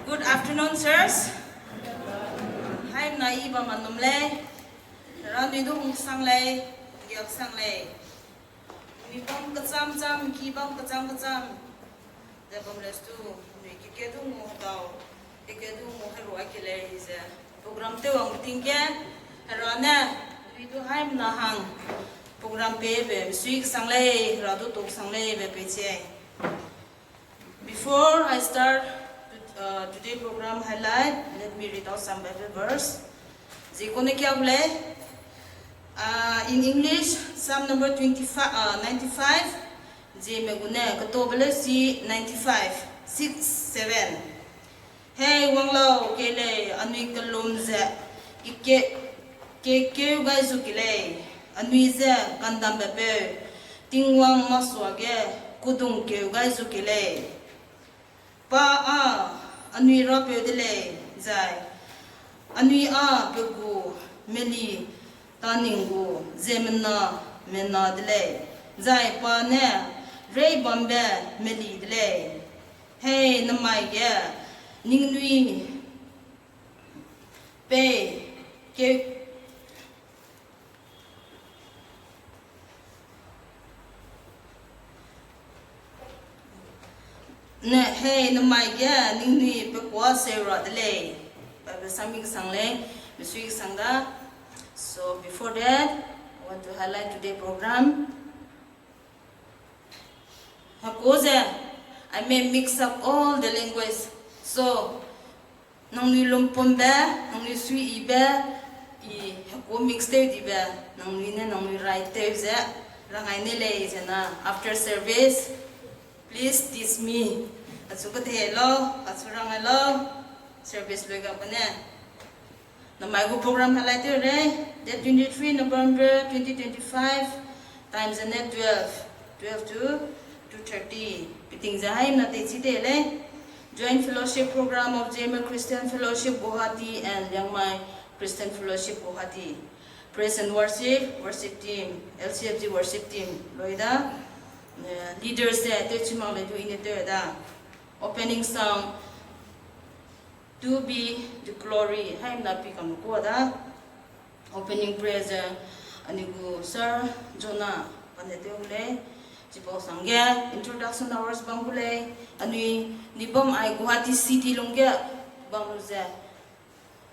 Good afternoon, sirs. Hai nai ba manum le. Ran ni du sang le, gyak sang le. Mi bang kacam cam, ki bang kacam kacam. Da bang les tu, mi ki ke du mo tau. Ke du mo hero akile is program te wang tingke. Rana, mi du hai na hang. Program pe be suik sang le, ra du tok sang le be pe che. Before I start today's program highlight, let me read out some Bible verse. In English, Psalm number 95. Zeme gune katobele si 95, 6, 7. Hey wanglo kele anui kalum ze ke gaizu kile anui ze kandam bebe tingwang maswage kudung ke gaizu kile pa anui rape dele zai anui pegu meli taningu zemna mena dele zai pa ne rei bambe meli dele hey namai ge ningnui pe ke ne hey namai ge ningnui pe kwa se ra dele ba saming sangle misui sangda. So before that, I want to highlight today's program. Hakoze I may mix up all the language. So, nang ni lumpon ba, nang ni sui iba, ko mix te di ba, nang ni write te za, rangai ni le na. After service, please teach me. Atsukat hello, atsurang hello, service loga pa na. Na may program highlighter date 23 November 2025, times the net 12 to 2:30. Piting zahay na te le. Joint Fellowship Program of Zeme Christian Fellowship Guwahati and Liangmai Christian Fellowship Guwahati. Praise and worship team, LCFG worship team. Loida, leaders there, Techimang le doing it there. Opening song, to be the glory. Haim na pikam ko da. Opening prayer, anigu Sir Jonah panete ule. Jipo sangya introduction hours bangule anui nibom ai Guwahati city longya bangulze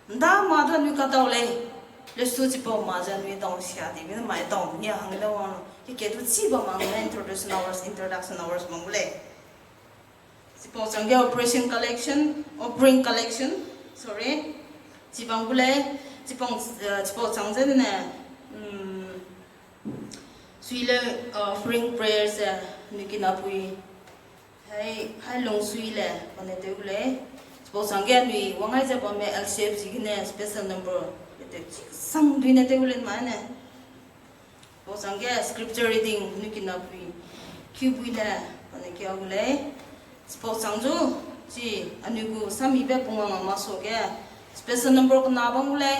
nda ma do nu ka dole le su jipo ma ja nu dong xia di me mai dong nya hang da wang ki ke tu chi ba ma introduction hours bangule jipo sangya operation collection offering collection sorry jibangule jipo sangja ne Suile offering prayers nikina pui hai long suile panete ule suppose angya nui wangai ja pome LCF jigine special number ete sang duine te ule mane suppose angya scripture reading nikina pui cubuila paneke ule suppose angju ji anigu samibe punga masoge special number ko na bang ule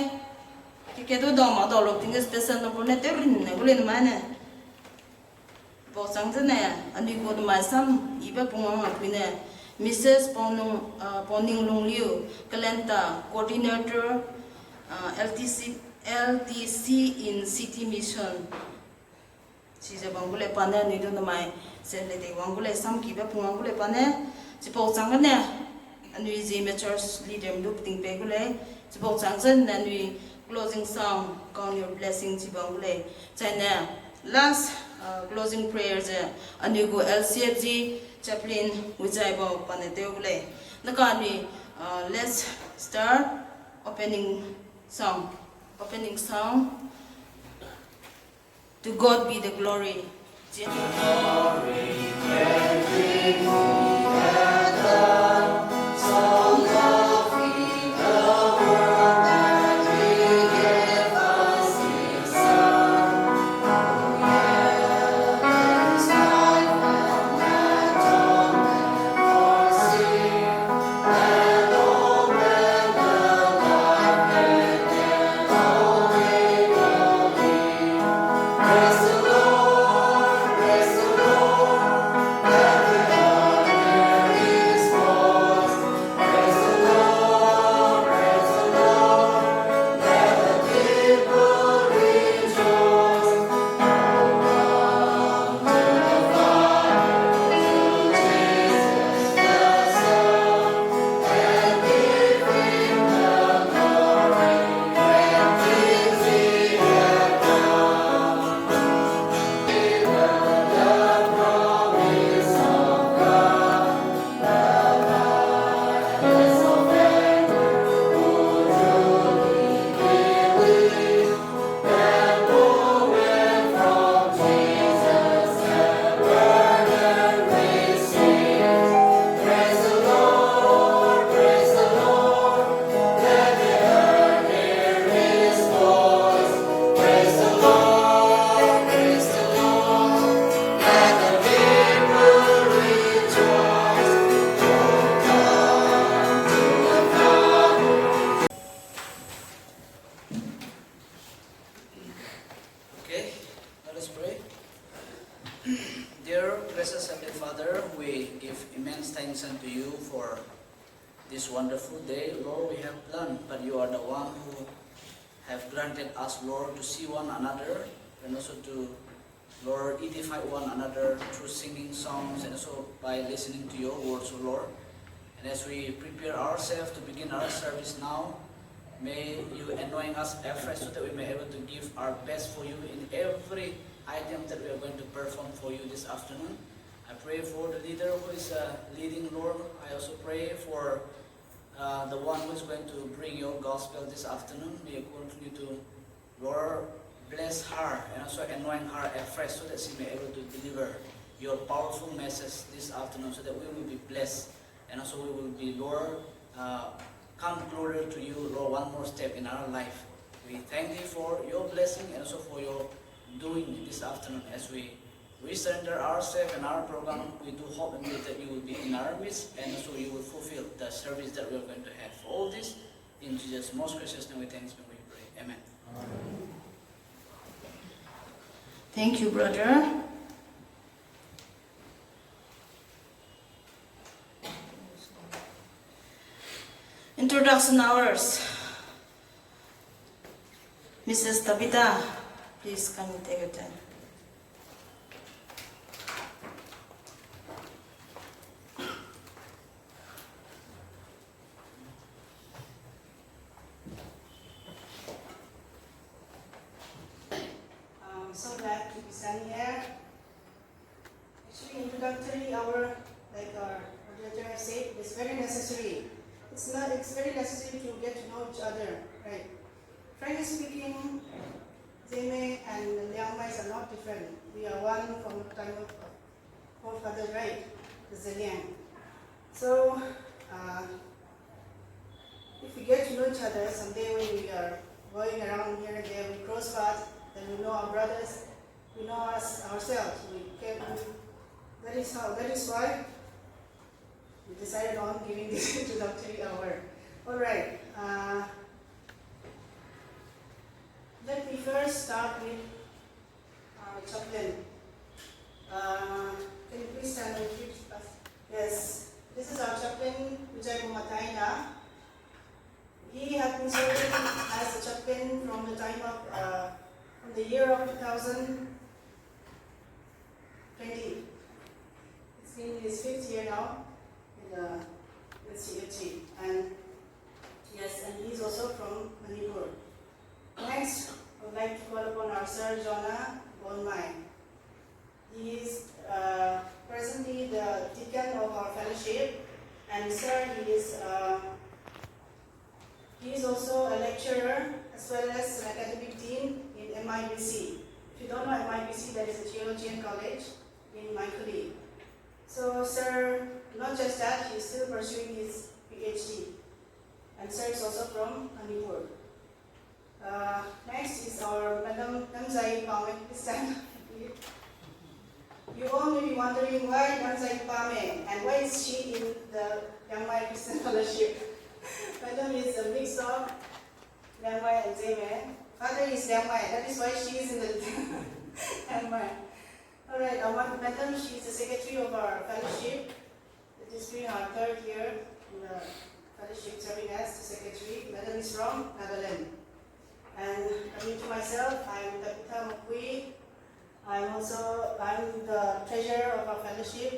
kikedo do ma do lo tinga special number ne te ule mane Posangzane, anigo the masam, Iba Pumanga Pine, Mrs. Poning Long Liu, Kalenta, Coordinator, LTC in City Mission. She's a Bangule Pane, Nido my Senate, Wangule, some Kiba Pumangule Pane, suppose Sangane, and we Zeme church leader looking Pegule, suppose Sangzan, and we closing song, count your blessings, Bangule, China. Last closing prayers anigo LCFG chaplain Wijaibo Paneteule. Nakani let's start opening song. To God be the glory. this wonderful day. Lord, we have planned, but you are the one who have granted us, Lord, to see one another and also to, Lord, edify one another through singing songs and also by listening to your words, O Lord. And as we prepare ourselves to begin our service now, may you anoint us afresh so that we may be able to give our best for you in every item that we are going to perform for you this afternoon. I pray for the leader who is leading, Lord. I also pray for the one who is going to bring your gospel this afternoon. May you continue to, Lord, bless her and also anoint her afresh so that she may be able to deliver your powerful message this afternoon, so that we will be blessed and also we will be, Lord, come closer to you, Lord, one more step in our life. We thank you for your blessing and also for your doing this afternoon. As we surrender ourselves and our program, we do hope and believe that you will be in our midst and also you will fulfill the service that we are going to have. For all this, in Jesus' most precious name we thank you and we pray. Amen. Thank you, brother. Introduction hours. Mrs. Tabitha, please come and take your turn. I'm so glad to be standing here. Actually, introductory hour, like our moderator said, is very necessary. It's very necessary to get to know each other, right? Frankly speaking, Zeme and Liangmai are not different. We are one from the time of forefather, right? The Zeliang. So, if we get to know each other, someday when we are going around here and there, we cross paths, then we know our brothers, we know us ourselves. That is why we decided on giving this introductory hour. All right. Let me first start with our chaplain. Can you please stand and repeat us? Yes, this is our chaplain, Vijay Mataina. He has been serving as a chaplain from the time of, from the year of 2020. It's in his 5th year now in CHC. And yes, and he's also from Manipur. Next, I would like to call upon our Sir Jonah Liangmai. He is presently the deacon of our fellowship, and sir, he is also a lecturer as well as an academic dean in MIBC. If you don't know MIBC, that is a theologian college in Maikuli. So, sir, not just that, he is still pursuing his PhD, and sir is also from Manipur. Next is our Madam Namzai Pame. Please stand. You all may be wondering why Namzai Pame and why is she in the Liangmai Christian Fellowship. Madam is a mix of Liangmai and Zeme. Father is Liangmai, that is why she is in the Liangmai. Alright, Madam, she is the secretary of our fellowship. It is during our 3rd year in the fellowship serving as the secretary. Madam is from Netherlands. And coming to myself, I'm Tabitha Mukui. I'm the treasurer of our fellowship.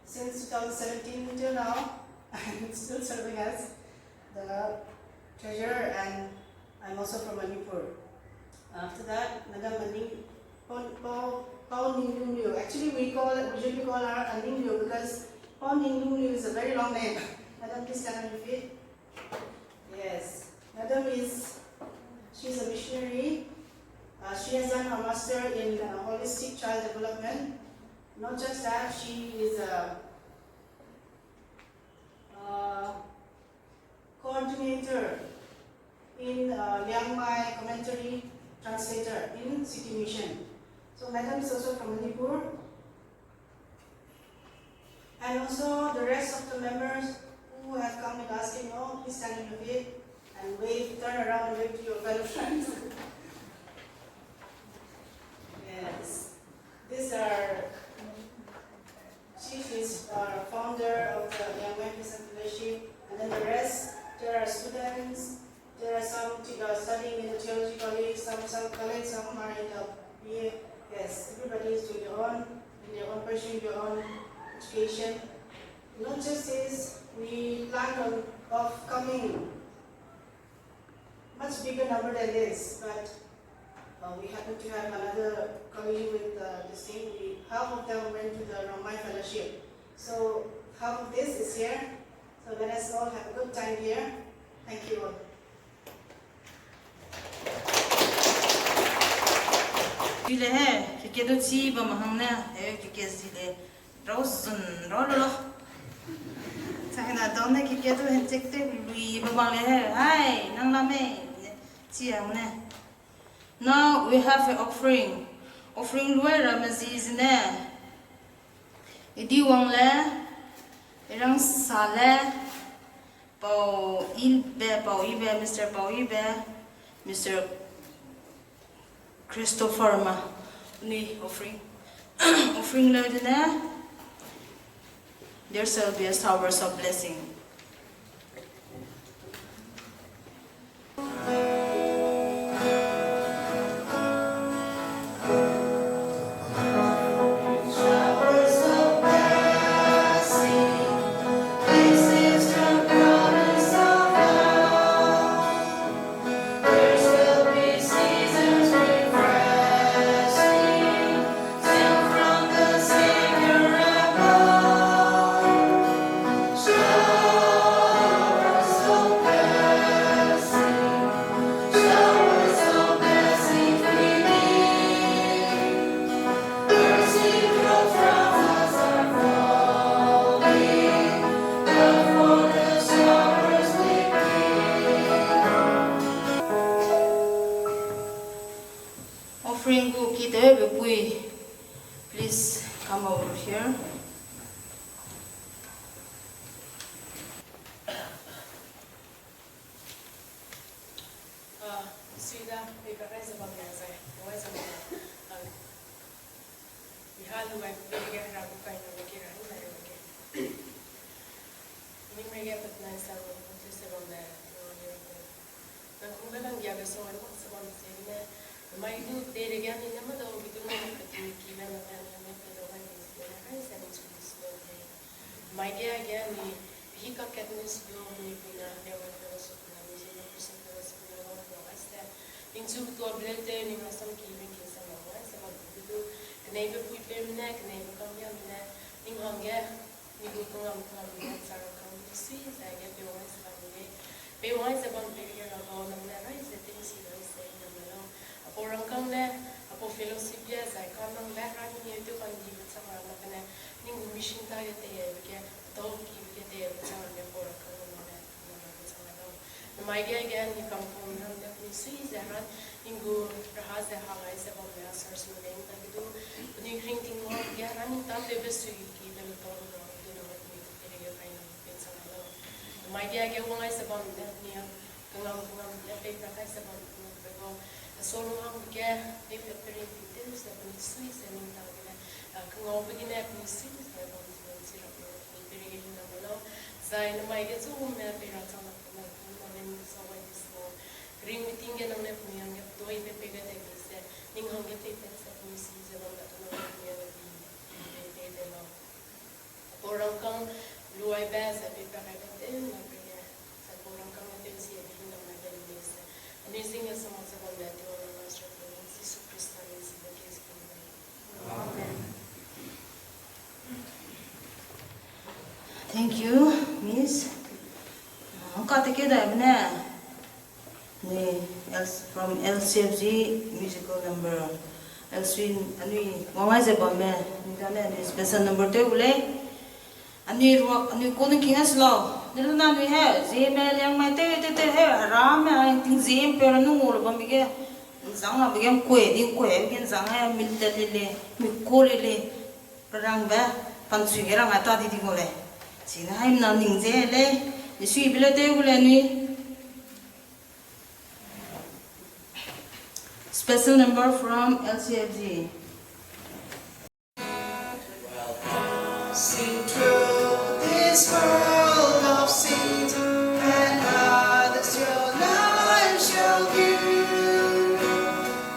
Since 2017 until now, I'm still serving as the treasurer, and I'm also from Manipur. After that, Madam Pao Ning Liu. Actually, we usually call her Aning Liu because Pao Ning Liu is a very long name. Madam, please stand on your feet. Yes, Madam she's a missionary. She has done her master in holistic child development. Not just that, she is a coordinator in Liangmai commentary translator in City Mission. So Madam is also from Manipur. And also the rest of the members who have come and asked him, oh, please stand on your feet and wave, turn around and wave to your fellow friends. Yes. These are, she is our founder of the Liangmai Christian Fellowship, and then the rest, there are students, there are some studying in the theology college, some college, some are in the BA. Yes, everybody is doing their own, pursuing their own education. Not just this, we plan of coming much bigger number than this, but we happen to have another committee with this thing. Half of them went to the Liangmai fellowship. So half of this is here. So let us all have a good time here. Thank you all. Chile he, kike do chi ba mahang ne, kike zile, rosun, rololo. China don ne kike do hen check te lui ba bang le he, hi, nang la me, chi ang ne. Now we have an offering. Offering luai ramaziz ne. Idi wang le, irang sale, pau ibe, Mr. Christopher ma, ni offering, offering le ne. There shall be a showers of blessing. Offering book please come over here. Sida, we can raise about the answer. Why is it? We had to wait to get a kind of a kid. We may get the nice sound of the system on there. The Kumalan Yaga so I want someone to say that. My do date again in the middle, we do not have to keep them and make the one is the eyes and it's really slow. My dear again, he got getting this bill, we there were those who are using the person who was into to a blended in some keeping in some of us about to do the neighbor put them neck, neighbor come young in hunger, we go come Sarah come to see, I get the ones family. Be wise about bigger about them, never is the things you know saying them alone. A poor come there, a poor fellowship, yes, I come on back running here to find you with some of them, Ningu mission target there, we get a dog, you get there with some of them for a come on that. My guy again, you come from the Swiss, and Ingo, Rahaz, the Hawaii, the Bombas, or Sudan, and do the new drinking water, get running down the best to keep them all around, you know, with the kind of bits of alone. My guy again, one is about that near Gangam, the paper is about the solo home, get if you're very details, the Swiss, and in town, Kango begin at New Swiss, the very below. Sign my gets a woman, so when this green meeting and on the young toy the bigger than this, Ningham get it at New Season on that the law. Borankang, Blue Eye Bass, a paper I went in, Borankang, I didn't see a different number than this. And using a song about that, the oral master of Jesus Christ is the case. Amen. Thank you, Miss. Got the kid from LCFG musical number. LCFG, what was it, Bombay? Special number 2, and you couldn't king us law. Little none we have. Zeme, Liangmai, Ram, I think Zeme, Peranu, Bamige, Zanga began quaking, quaking, Zanga, Miltadile, Mikolile, Rangba, Pansugera, I thought it would. See, I'm nothing there. The sweet billet special number from LCFG. Sing through this world of sin, and others your light shall view.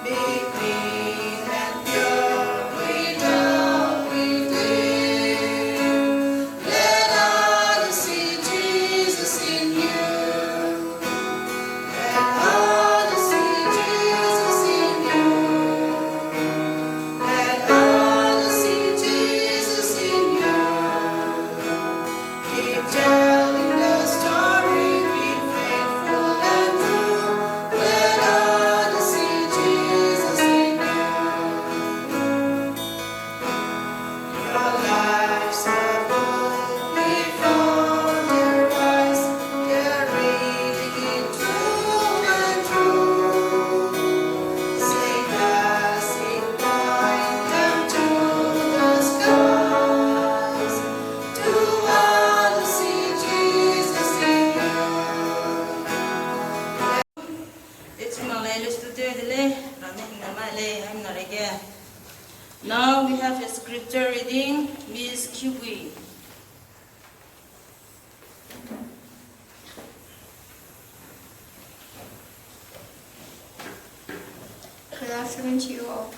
Be clean and pure, without within. Let others see Jesus in you. Let others see Jesus in you. afternoon to you all.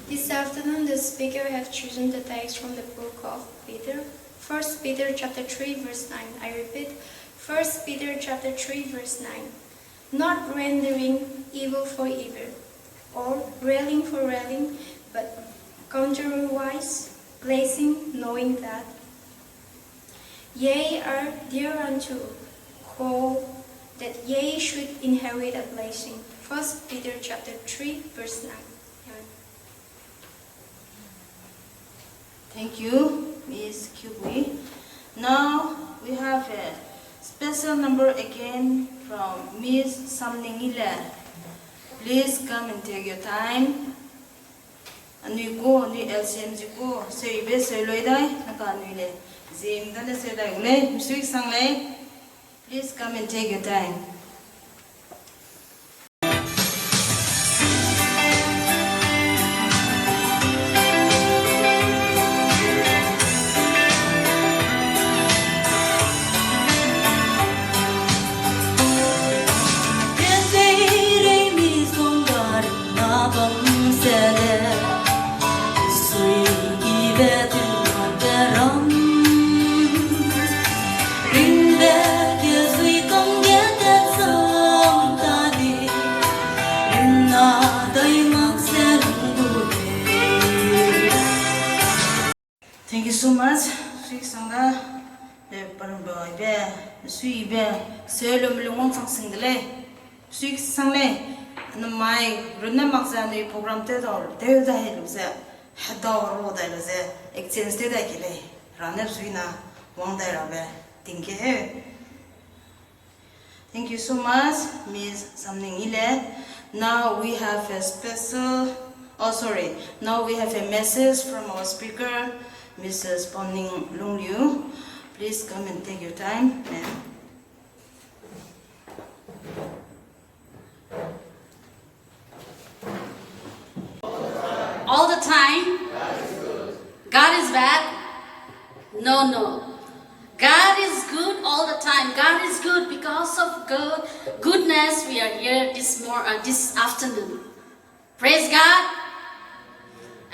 This afternoon, the speaker has chosen the text from the book of Peter, 1 Peter chapter 3, verse 9. I repeat, 1 Peter chapter 3, verse 9. Not rendering evil for evil, or railing for railing, but contrariwise, blessing, knowing that ye are thereunto called, that ye should inherit a blessing. 1 Peter chapter 3, verse 9. Amen. Thank you, Miss Kyubui. Now we have a special number again from Miss Samningile. Please come and take your time. Anui ko ni LCMG ko seibe seiloidai nakanuile. Zeme dane sedai ule music sanglei. Please come and take your time. Thank you so much. Sui sanga paramba ibe sui ibe selo mlungong sang singdele sui sangle namai runna maksa ni program te dor te da helu se hada ro da le se exchange te da kile raner sui na wang da ra be thank you. Thank you so much, Miss Samning Ile. Now we have a now we have a message from our speaker, Mrs. Ponning Lungliu. Please come and take your time, ma'am. All the time? God is bad? No. God is good all the time. God is good because of goodness. We are here this afternoon. Praise God.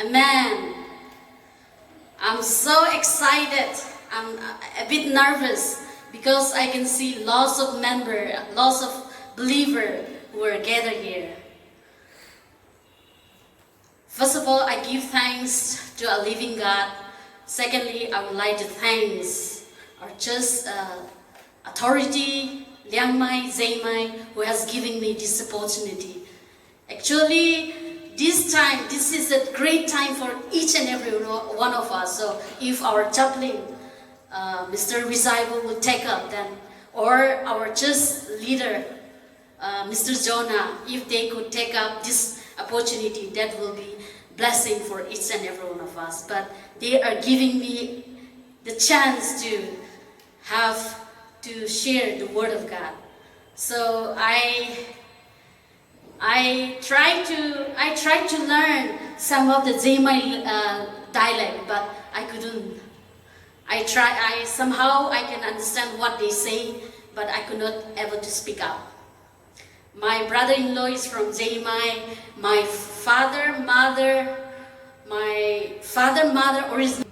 Amen. I'm so excited. I'm a bit nervous because I can see lots of believers who are gathered here. First of all, I give thanks to a living God. Secondly, I would like to thank our church authority, Liangmai, Zeme, who has given me this opportunity. Actually, this is a great time for each and every one of us. So if our chaplain, Mr. Rizaibo, will take up then, or our church leader, Mr. Jonah, if they could take up this opportunity, that will be blessing for each and every one of us. But they are giving me the chance to share the word of God. So I try to learn some of the Zeme dialect, but I couldn't. Somehow I can understand what they say, but I could not able to speak up. My brother-in-law is from Zeme. My father, mother originally.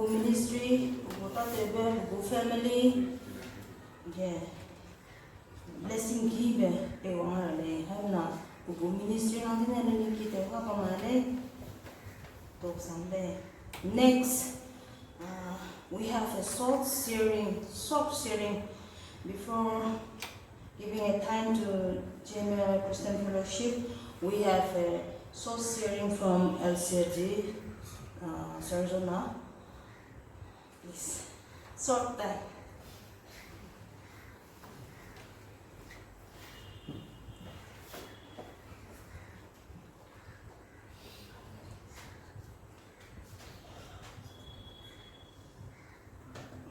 Ministry, family, yeah. Blessing give ministry next, we have a soft sharing before giving a time to General Christian Fellowship. We have a soft sharing from LCG, Sarzona. Please, short time.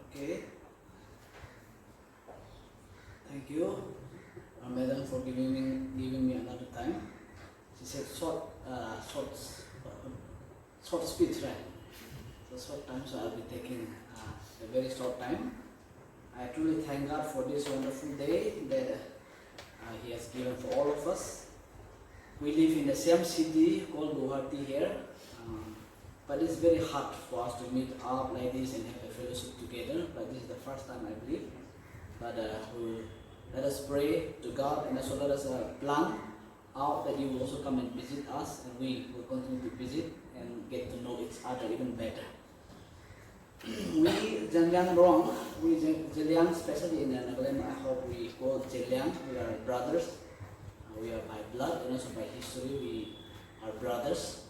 Okay. Thank you, Madam, for giving me another time. She said short. short speech, right? So short time, so I'll be taking a very short time. I truly thank God for this wonderful day that He has given for all of us. We live in the same city called Guwahati here, but it's very hard for us to meet up like this and have a fellowship together. But this is the first time, I believe. But let us pray to God, and also let us plan out that you will also come and visit us, and we will continue to visit and get to know each other even better. We Zeliang wrong, we Zeliang, especially in Nagaland, I hope we call Zeliang, we are brothers. We are by blood and also by history, we are brothers.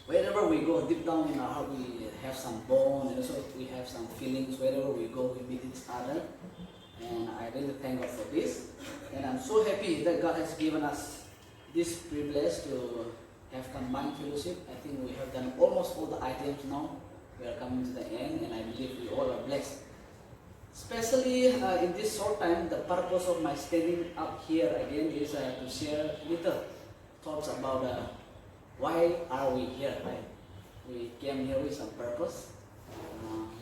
Wherever we go, deep down in our heart, we have some bond and also we have some feelings. Wherever we go, we meet each other. And I really thank God for this. And I'm so happy that God has given us this privilege to have combined fellowship. I think we have done almost all the items now. We are coming to the end, and I believe we all are blessed. Especially in this short time, the purpose of my standing up here again is to share little thoughts about why are we here, right? We came here with some purpose.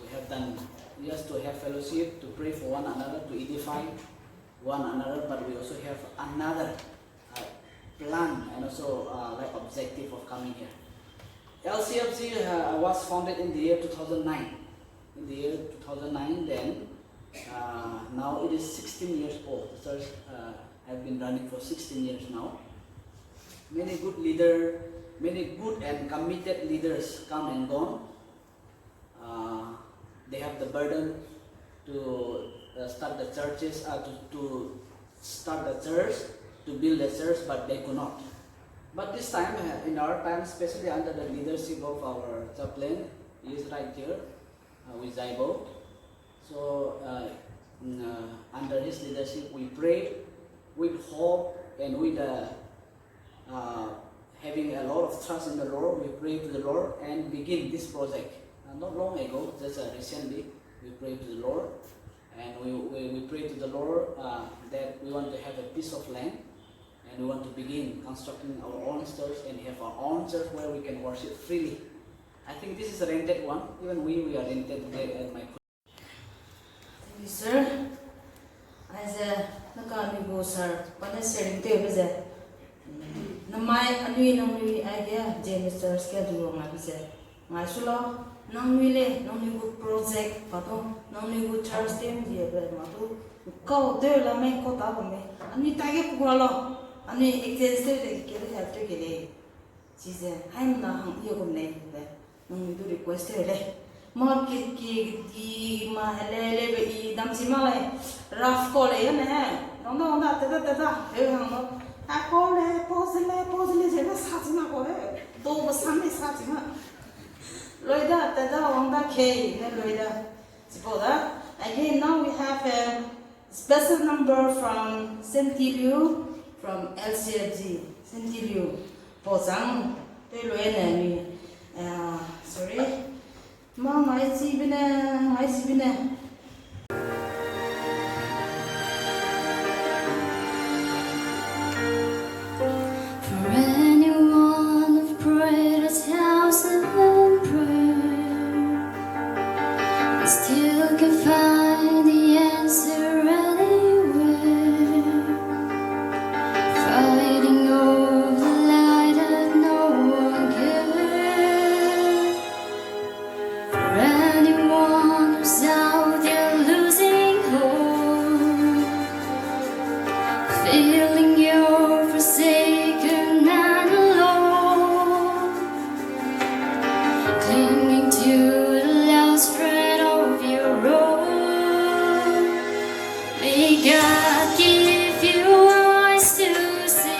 We have done just to have fellowship, to pray for one another, to edify one another, but we also have another plan and also like objective of coming here. LCFC was founded in the year 2009. In the year 2009, then now it is 16 years old. The church has been running for 16 years now. Many good leaders, many good and committed leaders come and gone. They have the burden to start the churches, to start the church, to build the church, but they could not. But this time, in our time, especially under the leadership of our chaplain, he is right here with Zeme. So under his leadership, we prayed with hope and with having a lot of trust in the Lord. We prayed to the Lord and begin this project. Not long ago, just recently, we prayed to the Lord, and we prayed to the Lord that we want to have a piece of land, and we want to begin constructing our own church and have our own church where we can worship freely. I think this is a rented one. Even we are rented there at my. Thank you, sir. As a Nakamigo, sir, but I said, there Namai Anui idea, James Church schedule, my said. My solo, non really, non good project, but non good church team, dear Matu. Go there, la me, go up on me. And we take it for a lot. And we existed, get it have to get it. She said, I'm not your name. No, we do request it. Market key, my lady, Damsimale, rough call, no, that. I call it, pose, and a satin of it. Though Sunday satin. Loida, Tada, on that K, Loida. Suppose that. Again, now we have a special number from Centilio, from LCFG, Centilio, Pozang, Teluenami. Sorry. Mom, I see bine. For anyone who've prayed 1,000 prayers, and still can find the answer anywhere, fighting over the light that no one cares. For anyone who's out there losing hope, feeling you're forsaken and alone, clinging to the last thread of your rope. May God give you eyes to see,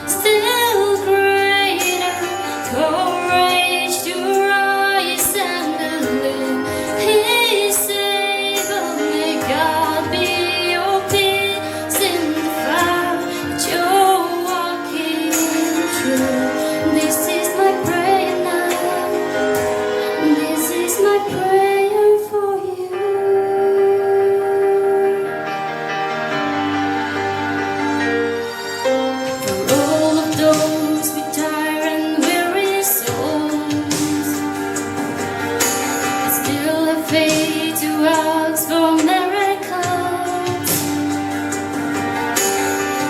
still greater courage to rise and believe He's able. May God be your peace in the fire.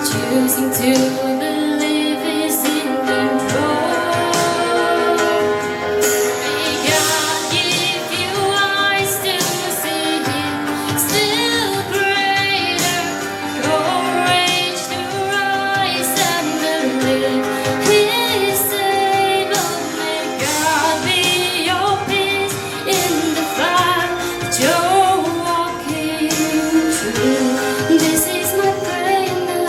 Choosing to believe is in control. May God give you eyes to see Him still greater, courage to rise and believe He is able. May God be your peace in the fight that you're walking through. This is my prayer now.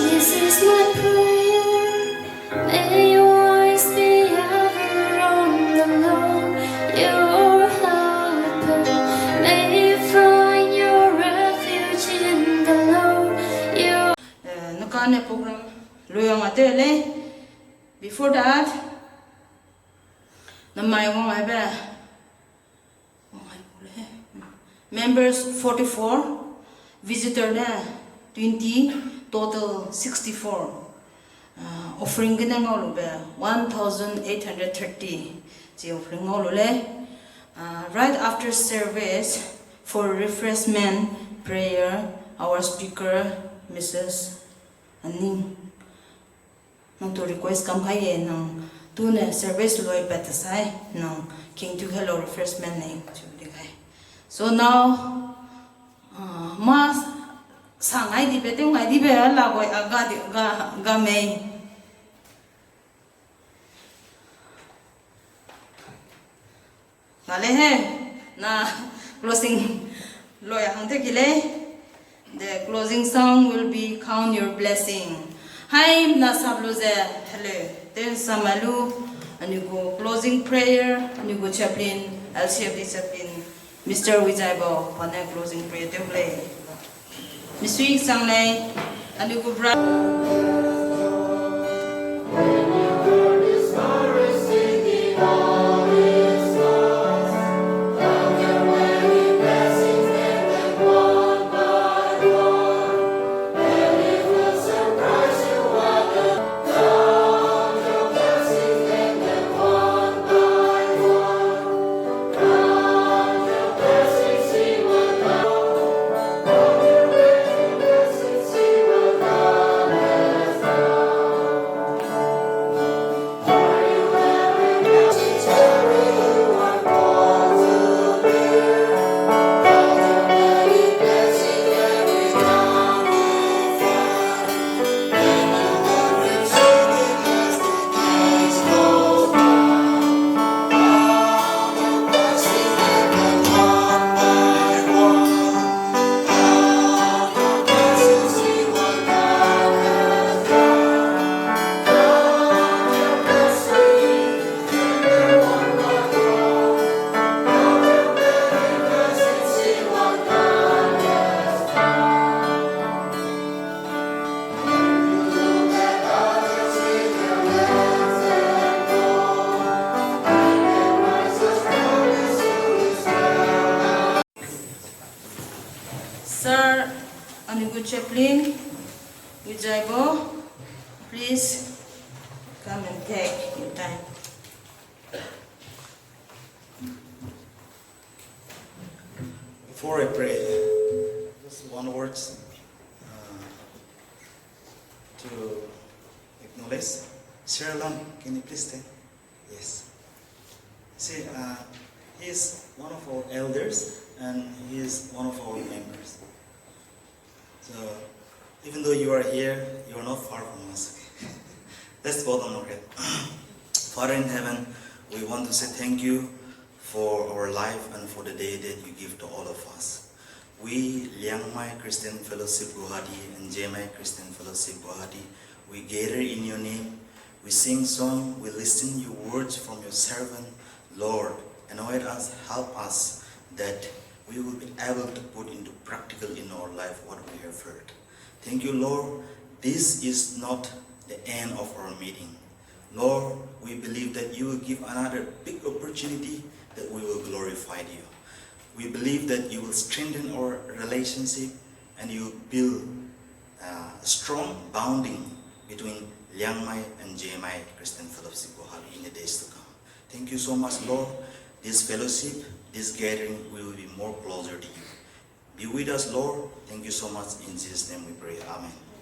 This is my prayer. May your eyes be ever on the Lord, your helper. May you find your refuge in the Lord, your Nakane program loyang atele. Before that, namai wong aibe. Members 44, visitor 20, total 64. Offering gina ngolube 1,830. Ji offering ngolule. Right after service for refreshment prayer, our speaker Mrs. Aning nang to request kam khaye nang tune service loi patasai nang king to hello refreshment name chudi khai. So now mas sangai di bete ngai di be la boy aga di ga me ngale he na closing loi hang te kile. The closing song will be Count Your Blessing. Hi na sabluze hele then samalu and you go closing prayer and you go chaplain LCFD chaplain Mr. Wijaibo on a closing prayer to play. Mr. Sanglay and you go Sir Anigu Chaplain Wijaibo, please come and take your time. Before I pray, just one words to acknowledge. Sarah Long, can you please stand? Yes. See, he is one of our elders and he is one of our members. So, even though you are here, you are not far from us. Let's bow down our head. Father in heaven, we want to say thank you for our life and for the day that you give to all of us. We, Liangmai Christian Fellowship Guwahati and Zeme Christian Fellowship Guwahati, we gather in your name, we sing song, we listen your words from your servant, Lord, anoint us, help us that we will be able to put into practical in our life what we have heard. Thank you, Lord. This is not the end of our meeting. Lord, we believe that you will give another big opportunity that we will glorify you. We believe that you will strengthen our relationship and you will build a strong bonding between Liangmai and Zeme Christian Fellowship Guwahati in the days to come. Thank you so much, Lord. This fellowship, this gathering, we will be more closer to you. Be with us, Lord. Thank you so much. In Jesus' name we pray. Amen. Amen.